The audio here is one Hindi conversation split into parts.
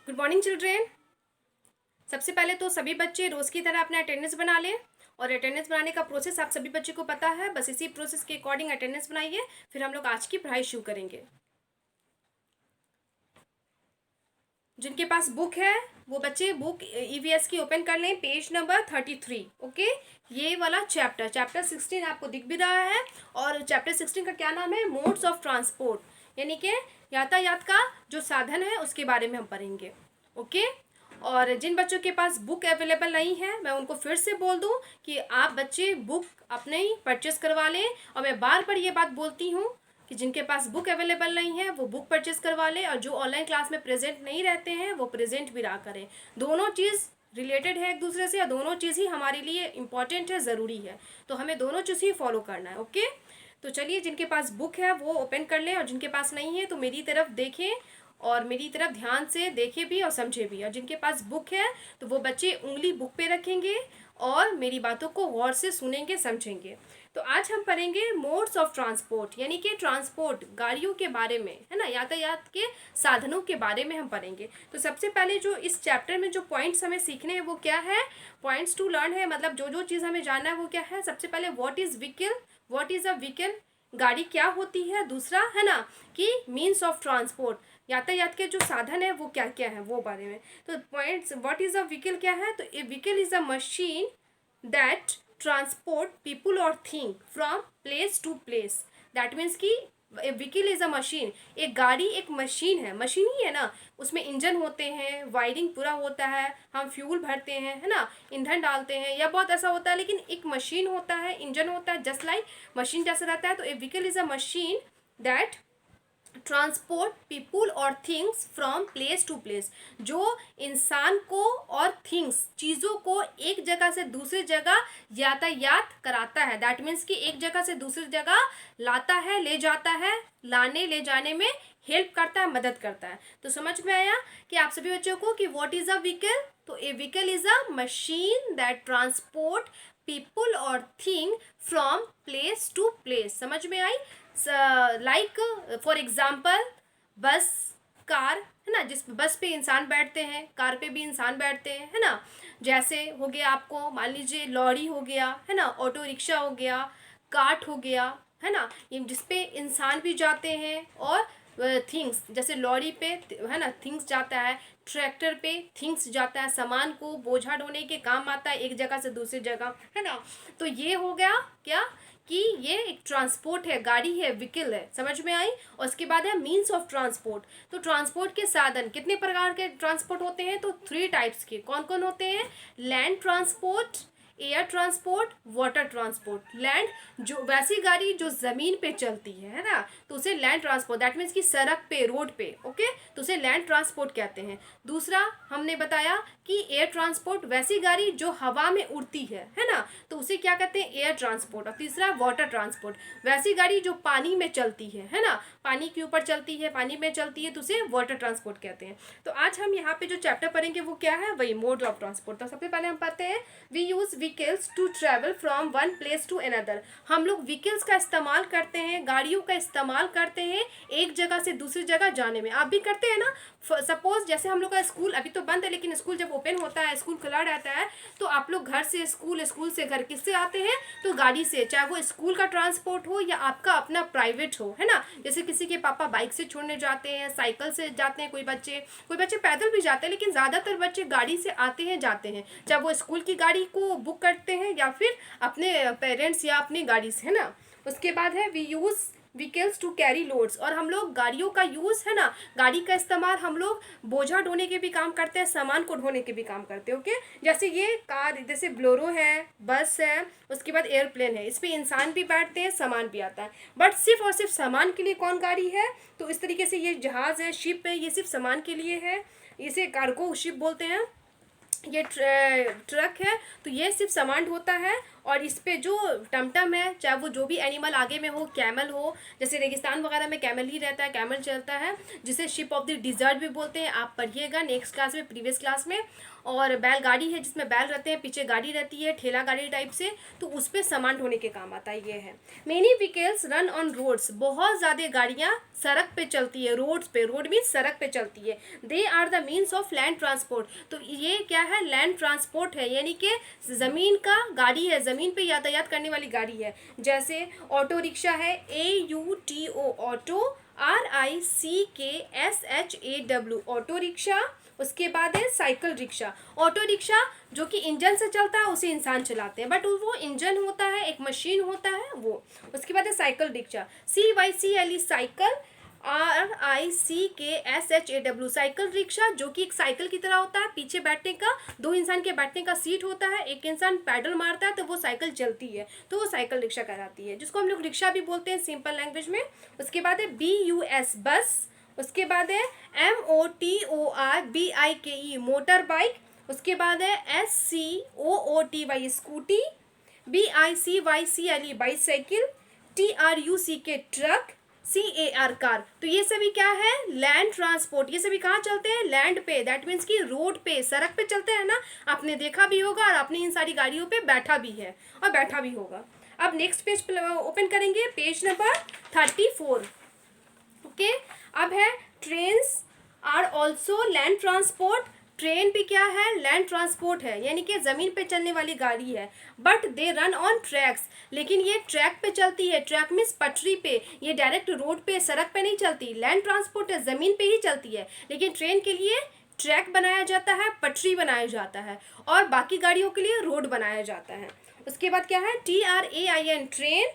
Good morning children. सबसे पहले तो सभी बच्चे रोज़ की तरह अपना अटेंडेंस बना लें। और अटेंडेंस बनाने का प्रोसेस आप सभी बच्चों को पता है, बस इसी प्रोसेस के अकॉर्डिंग अटेंडेंस बनाइए। फिर हम लोग आज की पढ़ाई शुरू करेंगे। जिनके पास बुक है वो बच्चे बुक ईवीएस की ओपन कर लें, पेज नंबर 33। ओके, ये वाला चैप्टर 16 आपको दिख भी रहा है। और चैप्टर 16 का क्या नाम है? मोड्स ऑफ ट्रांसपोर्ट, यानी कि यातायात का जो साधन है उसके बारे में हम पढ़ेंगे। ओके, और जिन बच्चों के पास बुक अवेलेबल नहीं है मैं उनको फिर से बोल दूं कि आप बच्चे बुक अपने ही परचेस करवा लें। और मैं बार बार ये बात बोलती हूँ कि जिनके पास बुक अवेलेबल नहीं है वो बुक परचेस करवा लें, और जो ऑनलाइन क्लास में प्रेजेंट नहीं रहते हैं वो प्रेजेंट भी रहा करें। दोनों चीज़ रिलेटेड है एक दूसरे से, और दोनों चीज़ ही हमारे लिए इम्पॉर्टेंट है, ज़रूरी है। तो हमें दोनों चीज़ ही फॉलो करना है। ओके, तो चलिए, जिनके पास बुक है वो ओपन कर लें, और जिनके पास नहीं है तो मेरी तरफ देखें और मेरी तरफ ध्यान से देखे भी और समझे भी। और जिनके पास बुक है तो वो बच्चे उंगली बुक पे रखेंगे और मेरी बातों को गौर से सुनेंगे, समझेंगे। तो आज हम पढ़ेंगे मोड्स ऑफ ट्रांसपोर्ट, यानी कि ट्रांसपोर्ट, गाड़ियों के बारे में, है ना, यातायात के साधनों के बारे में हम पढ़ेंगे। तो सबसे पहले जो इस चैप्टर में जो पॉइंट्स हमें सीखने हैं वो क्या है? पॉइंट्स टू लर्न है, मतलब जो जो चीज़ हमें जानना है वो क्या है? सबसे पहले what is vehicle, what is a vehicle, गाड़ी क्या होती है। दूसरा है ना कि मीन्स ऑफ ट्रांसपोर्ट, यातायात के जो साधन है वो क्या क्या है वो बारे में। तो points, what is a vehicle क्या है? तो a vehicle is a machine that transport people और thing from place to place. That means कि a vehicle is a machine, एक गाड़ी एक मशीन है, मशीन ही है ना, उसमें इंजन होते हैं, वायरिंग पूरा होता है, हम फ्यूल भरते हैं, है ना, ईंधन डालते हैं, या बहुत ऐसा होता है, लेकिन एक मशीन होता है, इंजन होता है, जस्ट लाइक मशीन जैसा रहता है। तो a vehicle is a machine that transport people और things from place to place, जो इंसान को और थिंग्स, चीज़ों को एक जगह से दूसरी जगह यातायात कराता है। दैट मीन्स कि एक जगह से दूसरी जगह लाता है, ले जाता है, लाने ले जाने में हेल्प करता है, मदद करता है। तो समझ में आया कि आप सभी बच्चों को कि व्हाट इज़ अ व्हीकल? तो a vehicle is a machine that transport people और thing from place to place. समझ में आई? Like for example bus, car, है ना, जिस बस पे इंसान बैठते हैं, कार पे भी इंसान बैठते हैं, है ना। जैसे हो गया आपको मान लीजिए लॉरी हो गया, है ना, ऑटो रिक्शा हो गया, कार्ट हो गया, है ना, ये जिसपे इंसान भी जाते हैं, और थिंग्स जैसे लॉरी पे, है ना, थिंग्स जाता है, ट्रैक्टर पे थिंग्स जाता है, सामान को बोझा ढोने के काम आता है एक जगह से दूसरी जगह, है ना। तो ये हो गया क्या कि ये एक ट्रांसपोर्ट है, गाड़ी है, व्हीकल है। समझ में आई? और उसके बाद है मीन्स ऑफ ट्रांसपोर्ट। तो ट्रांसपोर्ट के साधन कितने प्रकार के ट्रांसपोर्ट होते हैं? तो 3 टाइप्स के। कौन कौन होते हैं? Land transport, air transport, water transport. Land, जो वैसी गाड़ी जो ज़मीन पे चलती है ना, तो उसे लैंड ट्रांसपोर्ट, दैट मीन्स कि सड़क पे, रोड पे, ओके, तो उसे लैंड ट्रांसपोर्ट कहते हैं। दूसरा हमने बताया कि एयर ट्रांसपोर्ट, वैसी गाड़ी जो हवा में उड़ती है ना, तो उसे क्या कहते हैं? Air transport. और तीसरा वाटर ट्रांसपोर्ट, वैसी गाड़ी जो पानी में चलती है ना, पानी के ऊपर चलती है, पानी में चलती है, तो उसे वाटर ट्रांसपोर्ट कहते हैं। तो आज हम यहाँ पे जो चैप्टर पढ़ेंगे वो क्या है? वही मोड ऑफ ट्रांसपोर्ट। तो सबसे पहले हम पढ़ते हैं we use vehicles to travel from one place to another. हम लोग व्हीकल्स का इस्तेमाल करते हैं, गाड़ियों का इस्तेमाल करते हैं एक जगह से दूसरी जगह जाने में। आप भी करते हैं ना? सपोज जैसे हम लोग का स्कूल अभी तो बंद है, लेकिन स्कूल जब ओपन होता है, स्कूल खुला रहता है, तो आप लोग घर से स्कूल, स्कूल से घर किससे आते हैं? तो गाड़ी से, चाहे वो स्कूल का ट्रांसपोर्ट हो या आपका अपना प्राइवेट हो, है ना। जैसे किसी के पापा बाइक से छोड़ने जाते हैं, साइकिल से जाते हैं, कोई बच्चे पैदल भी जाते हैं, लेकिन ज़्यादातर बच्चे गाड़ी से आते हैं, जाते हैं, चाहे वो स्कूल की गाड़ी को बुक करते हैं या फिर अपने पेरेंट्स या अपनी गाड़ी से, है ना। उसके बाद है we use vehicles to carry loads, और हम लोग गाड़ियों का यूज़, है ना, गाड़ी का इस्तेमाल हम लोग बोझा ढोने के भी काम करते हैं, सामान को ढोने के भी काम करते हैं। ओके, जैसे ये कार, जैसे ब्लोरो है, बस है, उसके बाद एयरप्लेन है, इस पर इंसान भी बैठते हैं, सामान भी आता है। बट सिर्फ और सिर्फ सामान के लिए कौन गाड़ी है? तो इस तरीके से ये जहाज़ है, शिप है, ये सिर्फ सामान के लिए है, इसे कार्गो शिप बोलते हैं। ये ट्रक है, तो ये सिर्फ सामान ढोता है। और इस पे जो टमटम है, चाहे वो जो भी एनिमल आगे में हो, कैमल हो, जैसे रेगिस्तान वगैरह में कैमल ही रहता है, कैमल चलता है, जिसे शिप ऑफ द डिजर्ट भी बोलते हैं। आप पढ़िएगा नेक्स्ट क्लास में, प्रीवियस क्लास में। और बैलगाड़ी है जिसमें बैल रहते हैं, पीछे गाड़ी रहती है ठेला गाड़ी टाइप से, तो उस पर सामान ढोने के काम आता है। ये है many vehicles run on roads, बहुत ज़्यादा गाड़ियाँ सड़क पे चलती है, रोड्स पे, रोड मीन्स सड़क पे चलती है। They are the means of land transport, तो ये क्या है, लैंड ट्रांसपोर्ट है, यानी कि ज़मीन का गाड़ी है, ज़मीन पे यातायात करने वाली गाड़ी है। जैसे ऑटो रिक्शा है, AUTO auto, RICKSHAW auto rickshaw. उसके बाद है साइकिल रिक्शा। ऑटो रिक्शा जो कि इंजन से चलता है, उसे इंसान चलाते हैं, बट वो इंजन होता है, एक मशीन होता है वो। उसके बाद है cycle rickshaw, CYCLE cycle, RICKSHAW cycle rickshaw, जो कि एक साइकिल की तरह होता है, पीछे बैठने का, दो इंसान के बैठने का सीट होता है, एक इंसान पैडल मारता है तो वो साइकिल चलती है, तो वो साइकिल रिक्शा कहलाती है, जिसको हम लोग रिक्शा भी बोलते हैं सिंपल लैंग्वेज में। उसके बाद है BUS बस। उसके बाद है MOTORBIKE मोटर बाइक। उसके बाद है SCOOTY scooty, BICYCLE bicycle, TRUCK truck, CAR car. तो ये सभी क्या है, लैंड ट्रांसपोर्ट। ये सभी कहाँ चलते हैं, लैंड पे, दैट मीन्स कि रोड पे, सड़क पे चलते हैं ना। आपने देखा भी होगा और आपने इन सारी गाड़ियों पे बैठा भी है और बैठा भी होगा। अब नेक्स्ट पेज ओपन करेंगे, पेज नंबर 34। ओके, अब है trains are also land transport. Train भी क्या है, लैंड ट्रांसपोर्ट है, यानी कि ज़मीन पे चलने वाली गाड़ी है, but they run on tracks, लेकिन ये ट्रैक पे चलती है। ट्रैक मीन्स पटरी पे, ये डायरेक्ट रोड पे, सड़क पे नहीं चलती। लैंड ट्रांसपोर्ट है, ज़मीन पे ही चलती है, लेकिन ट्रेन के लिए ट्रैक बनाया जाता है, पटरी बनाया जाता है, और बाकी गाड़ियों के लिए रोड बनाया जाता है। उसके बाद क्या है, TRAIN train,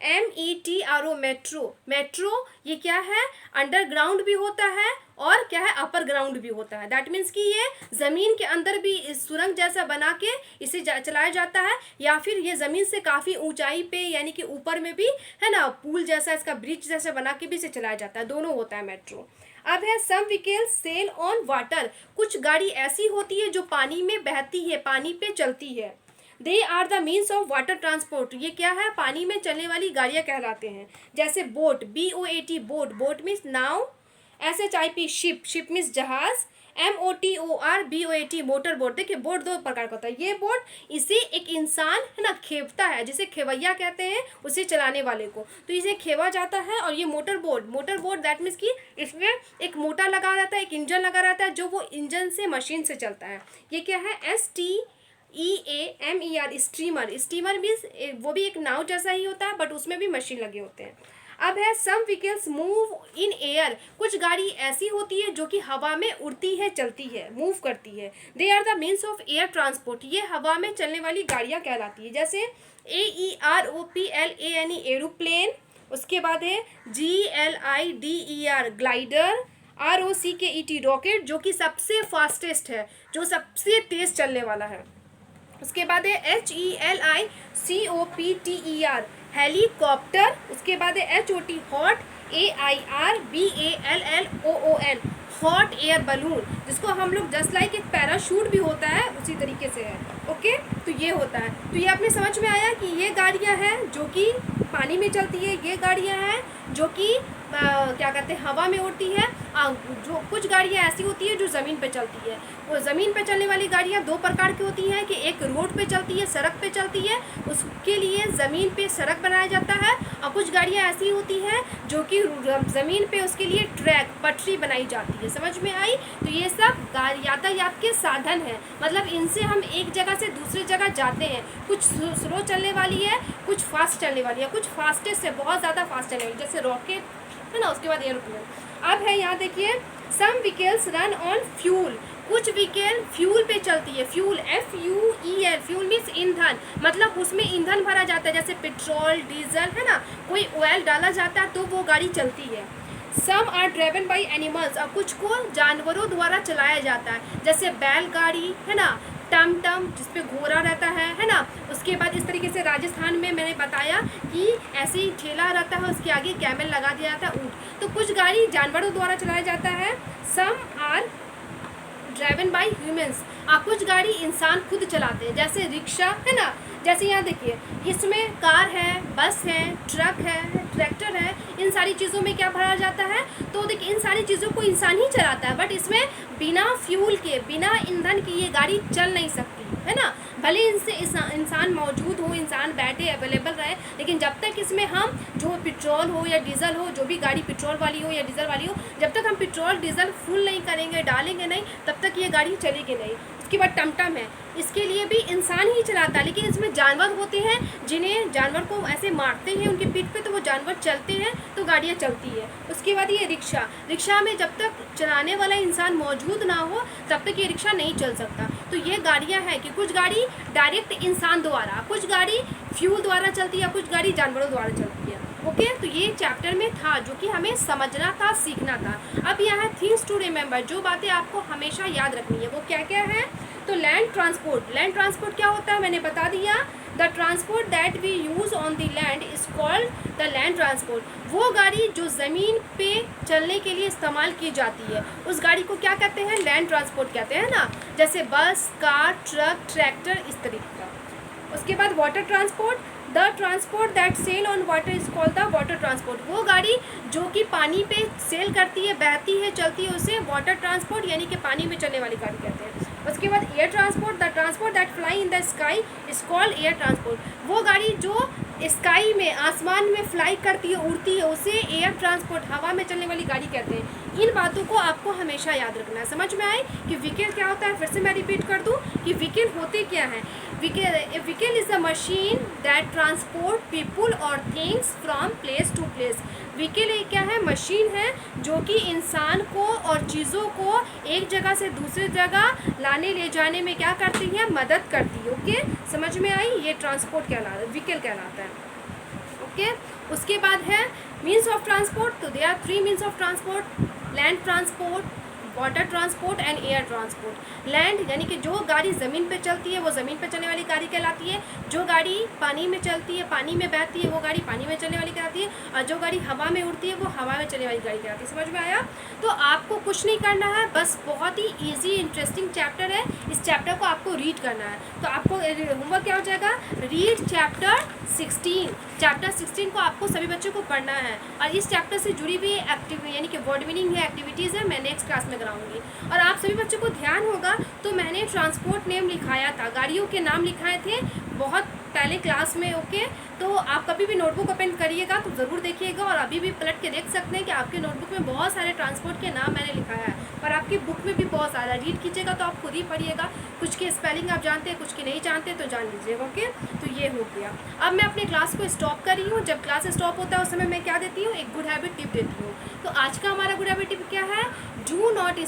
METRO metro. Metro ये क्या है, अंडरग्राउंड भी होता है और क्या है, अपर ग्राउंड भी होता है। दैट मीन्स कि ये ज़मीन के अंदर भी सुरंग जैसा बना के इसे चलाया जाता है, या फिर ये ज़मीन से काफ़ी ऊंचाई पे, यानी कि ऊपर में भी है ना, पुल जैसा, इसका ब्रिज जैसा बना के भी इसे चलाया जाता है, दोनों होता है मेट्रो। अब है सम व्हीकल्स सेल ऑन वाटर। कुछ गाड़ी ऐसी होती है जो पानी में बहती है, पानी पे चलती है। They are the means of water transport. ये क्या है, पानी में चलने वाली गाड़ियाँ कहलाते हैं। जैसे boat, BOAT boat, boat means नाव। SHIP शिप, शिप मीन्स जहाज। MOTORBOAT motor boat. देखिए बोट दो प्रकार का होता है। ये बोट, इसे एक इंसान है ना खेवता है, जिसे खेवैया कहते हैं उसे चलाने वाले को, तो इसे खेवा जाता है। और ये motor boat, motor boat that means कि इसमें एक मोटर लगा रहता है, एक इंजन लगा रहता है, जो वो इंजन से, मशीन से चलता है। ये क्या है, STEAMER स्टीमर। स्टीमर मीन्स वो भी एक नाव जैसा ही होता है, बट उसमें भी मशीन लगे होते हैं। अब है सम व्हीकल्स मूव इन एयर। कुछ गाड़ी ऐसी होती है जो कि हवा में उड़ती है, चलती है, मूव करती है। They are the means of air transport. ये हवा में चलने वाली गाड़ियाँ कहलाती है। जैसे AEROPLANE एरोप्लेन। उसके बाद है GLIDER ग्लाइडर। ROCKET रॉकेट, जो कि सबसे फास्टेस्ट है, जो सबसे तेज चलने वाला है। उसके बाद है HELICOPTER हेलीकॉप्टर। उसके बाद है HOT hot, AIRBALLOON hot air balloon, जिसको हम लोग जस्ट लाइक एक पैराशूट भी होता है उसी तरीके से है। ओके, तो ये होता है। तो ये आपने समझ में आया कि ये गाड़ियाँ हैं जो कि पानी में चलती है, ये गाड़ियाँ हैं जो कि क्या कहते हैं, हवा में उड़ती है। जो कुछ गाड़ियाँ ऐसी होती है जो ज़मीन पे चलती है। वो ज़मीन पे चलने वाली गाड़ियाँ दो प्रकार की होती हैं, कि एक रोड पे चलती है, सड़क पे चलती है, उसके लिए ज़मीन पे सड़क बनाया जाता है। और कुछ गाड़ियाँ ऐसी होती हैं जो कि ज़मीन पे, उसके लिए ट्रैक, पटरी बनाई जाती है। समझ में आई? तो ये सब यातायात के साधन हैं, मतलब इनसे हम एक जगह से दूसरी जगह जाते हैं। कुछ स्लो चलने वाली है, कुछ फास्ट चलने वाली है, कुछ फास्टेस्ट है, बहुत ज़्यादा फास्ट चलने वाली, जैसे रॉकेट है ना। उसके बाद एयरप्लेन। अब है यहाँ देखिए, सम व्हीकल्स रन ऑन फ्यूल। कुछ व्हीकल फ्यूल पे चलती है। फ्यूल FUEL, फ्यूल मीन्स ईंधन, मतलब उसमें ईंधन भरा जाता है, जैसे पेट्रोल, डीजल है ना, कोई ऑयल डाला जाता है तो वो गाड़ी चलती है। Some are driven by animals, और कुछ को जानवरों द्वारा चलाया जाता है, जैसे बैलगाड़ी है ना, टमटम जिसपे घोड़ा रहता है ना। उसके बाद इस तरीके से राजस्थान में मैंने बताया कि ऐसे ही ठेला रहता है, उसके आगे कैमल लगा दिया जाता है, ऊँट। तो कुछ गाड़ी जानवरों द्वारा चलाया जाता है। Some are driven by humans. कुछ गाड़ी इंसान खुद चलाते हैं, जैसे रिक्शा है ना, जैसे यहाँ देखिए इसमें कार है, बस है, ट्रक है, ट्रैक्टर है, इन सारी चीज़ों में क्या भरा जाता है, तो देखिए इन सारी चीज़ों को इंसान ही चलाता है, बट इसमें बिना फ्यूल के, बिना ईंधन की ये गाड़ी चल नहीं सकती है ना। भले इनसे इंसान मौजूद हो, इंसान बैठे अवेलेबल रहे, लेकिन जब तक इसमें हम जो पेट्रोल हो या डीजल हो, जो भी गाड़ी पेट्रोल वाली हो या डीजल वाली हो, जब तक हम पेट्रोल डीजल फुल नहीं करेंगे, डालेंगे नहीं, तब तक ये गाड़ी चलेगी नहीं। उसके बाद टमटम है, इसके लिए भी इंसान ही चलाता है, लेकिन इसमें जानवर होते हैं, जिन्हें जानवर को ऐसे मारते हैं उनकी पीठ पे, तो वो जानवर चलते हैं तो गाड़ियाँ चलती है। उसके बाद ये रिक्शा, रिक्शा में जब तक चलाने वाला इंसान मौजूद ना हो तब तक ये रिक्शा नहीं चल सकता। तो ये गाड़ियाँ हैं कि कुछ गाड़ी डायरेक्ट इंसान द्वारा, कुछ गाड़ी फ्यूल द्वारा चलती है, कुछ गाड़ी जानवरों द्वारा चलती है। ओके, तो ये चैप्टर में था जो कि हमें समझना था, सीखना था। अब यहाँ थिंग्स टू रिमेंबर, जो बातें आपको हमेशा याद रखनी है वो क्या क्या है। तो लैंड ट्रांसपोर्ट, लैंड ट्रांसपोर्ट क्या होता है मैंने बता दिया। The transport that we use on the land is called the land transport. वो गाड़ी जो ज़मीन पे चलने के लिए इस्तेमाल की जाती है, उस गाड़ी को क्या कहते हैं, लैंड ट्रांसपोर्ट कहते हैं ना, जैसे बस, कार, ट्रक, ट्रैक्टर, इस तरीके का। उसके बाद water transport, the transport that sail on water is called the water transport. वो गाड़ी जो कि पानी पे सेल करती है, बहती है, चलती है, उसे वाटर ट्रांसपोर्ट यानी कि पानी में चलने वाली गाड़ी कहते हैं। उसके बाद air transport, the transport that fly in the sky is called air transport. वो गाड़ी जो स्काई में, आसमान में फ्लाई करती है, उड़ती है, उसे एयर ट्रांसपोर्ट, हवा में चलने वाली गाड़ी कहते हैं। इन बातों को आपको हमेशा याद रखना है। समझ में आए कि व्हीकल क्या होता है, फिर से मैं रिपीट कर दूं कि व्हीकल होते क्या हैं। Vehicle is a machine that transport people और things from place to place. Vehicle एक क्या है, मशीन है जो कि इंसान को और चीज़ों को एक जगह से दूसरी जगह लाने ले जाने में क्या करती है, मदद करती है। ओके, समझ में आई, ये ट्रांसपोर्ट कहलाता है, व्हीकल कहलाता है। ओके, उसके बाद है मीन्स ऑफ ट्रांसपोर्ट। तो there are 3 means of transport, land transport, water transport and air transport. Land यानी कि जो गाड़ी ज़मीन पे चलती है वो ज़मीन पे चलने वाली गाड़ी कहलाती है। जो गाड़ी पानी में चलती है, पानी में बहती है, वो गाड़ी पानी में चलने वाली कहलाती है। और जो गाड़ी हवा में उड़ती है वो हवा में चलने वाली गाड़ी कहलाती है। समझ में आया। तो आपको कुछ नहीं करना है, बस बहुत ही ईजी इंटरेस्टिंग चैप्टर है, इस चैप्टर को आपको रीड करना है। तो आपको होमवर्क क्या हो जाएगा, रीड चैप्टर 16। चैप्टर 16 को आपको सभी बच्चों को पढ़ना है, और इस चैप्टर से जुड़ी हुई एक्टिविटी यानी कि वर्ड मीनिंग है, एक्टिविटीज़ है, मैं नेक्स्ट क्लास में कराऊंगी। और आप सभी बच्चों को ध्यान होगा तो मैंने ट्रांसपोर्ट नेम लिखाया था, गाड़ियों के नाम लिखाए थे बहुत पहले क्लास में। ओके, तो आप कभी भी नोटबुक ओपन करिएगा तो ज़रूर देखिएगा, और अभी भी पलट के देख सकते हैं कि आपके नोटबुक में बहुत सारे ट्रांसपोर्ट के नाम मैंने लिखाया है, और आपकी बुक में भी बहुत सारा। रीड कीजिएगा तो आप खुद ही पढ़िएगा, कुछ के स्पेलिंग आप जानते हैं, कुछ के नहीं जानते, तो जान लीजिएगा। ओके, तो ये हो गया। अब मैं अपने क्लास को स्टॉप कर रही हूँ। जब क्लास स्टॉप होता है उस समय मैं क्या देती हूँ, एक गुड हैबिट टिप देती हूँ। तो आज का हमारा गुड हैबिट टिप क्या है, do not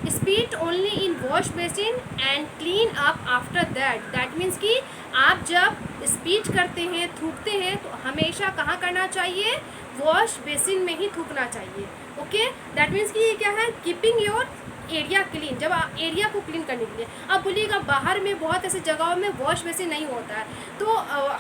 speed only in wash basin and clean up after that means कि आप जब स्पीच करते हैं, थूकते हैं, तो हमेशा कहाँ करना चाहिए, वॉश बेसिन में ही थूकना चाहिए। ओके, दैट मीन्स कि ये क्या है, कीपिंग योर एरिया क्लीन, जब एरिया को क्लीन करने के लिए। अब बोलिएगा बाहर में बहुत ऐसी जगहों में वॉश बेसिन नहीं होता है, तो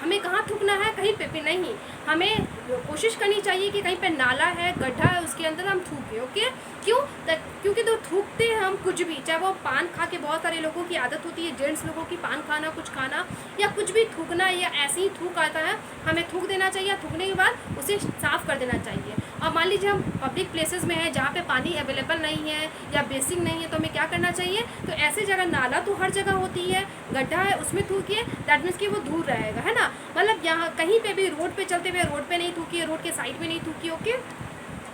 हमें कहाँ थूकना है, कहीं पे भी नहीं। हमें कोशिश करनी चाहिए कि कहीं पे नाला है, गड्ढा है, उसके अंदर हम थूकें। ओके, क्यों, क्योंकि तो थूकते हैं हम कुछ भी, चाहे वो पान खा के, बहुत सारे लोगों की आदत होती है, जेंट्स लोगों की पान खाना, कुछ खाना, या कुछ भी थूकना, या ऐसे ही थूक आता है, हमें थूक देना चाहिए। थूकने के बाद उसे साफ़ कर देना चाहिए। और मान लीजिए हम पब्लिक प्लेसेस में हैं जहाँ पे पानी अवेलेबल नहीं है या बेसिन नहीं है, तो हमें क्या करना चाहिए, तो ऐसे जगह, नाला तो हर जगह होती है, गड्ढा है उसमें थूकिए, दैट मीन्स कि वो दूर रहेगा, है ना। मतलब यहाँ कहीं पे भी रोड पे चलते हुए रोड पे नहीं थूकिए, रोड के साइड में नहीं थूकिए। ओके,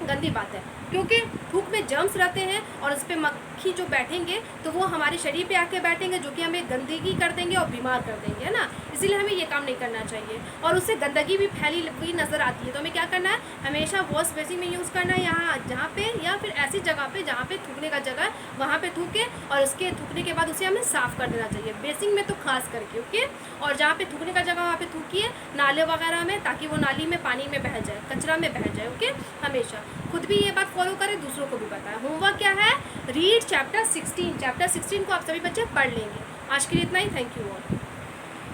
गंदी बात है, क्योंकि थूक में जर्म्स रहते हैं और उस पर मक्खी जो बैठेंगे तो वो हमारे शरीर पे आके बैठेंगे, जो कि हमें गंदगी कर देंगे और बीमार कर देंगे, है ना। इसीलिए हमें ये काम नहीं करना चाहिए, और उससे गंदगी भी फैली हुई नज़र आती है। तो हमें क्या करना है, हमेशा वॉश बेसिन में यूज़ करना है, यहाँ जहाँ पे, या फिर ऐसी जगह पे जहाँ पे थूकने का जगह वहाँ पे थूके, और उसके थूकने के बाद उसे हमें साफ़ कर देना चाहिए, बेसिन में तो खास करके। ओके, और जहाँ पे थूकने का जगह वहाँ पे थूकिए, नाले वगैरह में, ताकि वो नाली में पानी में बह जाए, कचरा में बह जाए। ओके, हमेशा खुद भी ये बात फॉलो करें, दूसरों को भी बताएं। होमवर्क क्या है, रीड चैप्टर 16। चैप्टर 16 को आप सभी बच्चे पढ़ लेंगे। आज के लिए इतना ही। Thank you all.